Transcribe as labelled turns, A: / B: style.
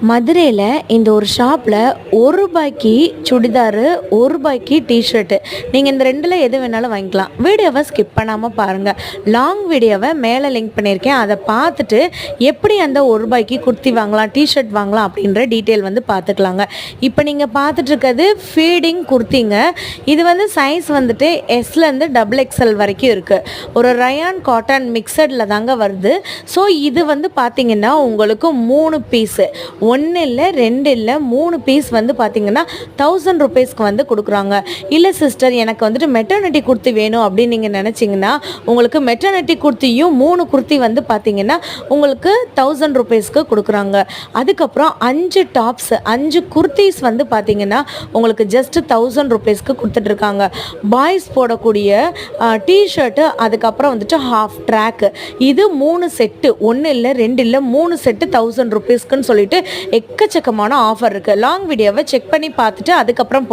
A: மதுரையில் இந்த ஒரு ஷாப்பில் ரூ. 1 சுடிதாரு, ரூ. 1 டிஷர்ட்டு. நீங்கள் இந்த ரெண்டில் எது வேணாலும் வாங்கிக்கலாம். வீடியோவை ஸ்கிப் பண்ணாமல் பாருங்கள். லாங் வீடியோவை மேலே லிங்க் பண்ணியிருக்கேன். அதை பார்த்துட்டு எப்படி அந்த ரூ. 1 குர்த்தி வாங்கலாம், டிஷர்ட் வாங்கலாம் அப்படின்ற டீட்டெயில் வந்து பார்த்துக்கலாங்க. இப்போ நீங்கள் பார்த்துட்ருக்கிறது ஃபீடிங் குர்த்திங்க. இது வந்து சைஸ் வந்துட்டு எஸ்லேருந்து XXL வரைக்கும் இருக்குது. ஒரு ரயான் காட்டன் மிக்சடில் தாங்க வருது. ஸோ இது வந்து பார்த்திங்கன்னா உங்களுக்கு 3 பீஸு, 1 இல்லை 2 இல்லை 3 பீஸ் வந்து பார்த்திங்கன்னா ₹1000 வந்து கொடுக்குறாங்க. இல்லை சிஸ்டர் எனக்கு வந்துட்டு மெட்டர்னிட்டி குர்த்தி வேணும் அப்படின்னு நீங்கள் நினச்சிங்கன்னா உங்களுக்கு மெட்டர்னிட்டி குர்த்தியும் 3 குர்த்தி வந்து பார்த்திங்கன்னா உங்களுக்கு ₹1000 கொடுக்குறாங்க. அதுக்கப்புறம் 5 டாப்ஸ் 5 குர்த்திஸ் வந்து பார்த்திங்கன்னா உங்களுக்கு ஜஸ்ட் ₹1000 கொடுத்துட்ருக்காங்க. பாய்ஸ் போடக்கூடிய டிஷர்ட்டு, அதுக்கப்புறம் வந்துட்டு ஹாஃப் ட்ராக்கு, இது 3 செட்டு, 1 இல்லை 2 இல்லை 3 செட்டு ₹1000 சொல்லிட்டு எக்கச்சக்கமான ஆஃபர் இருக்குது. லாங் வீடியோவை செக் பண்ணி பார்த்துட்டு அதுக்கப்புறம்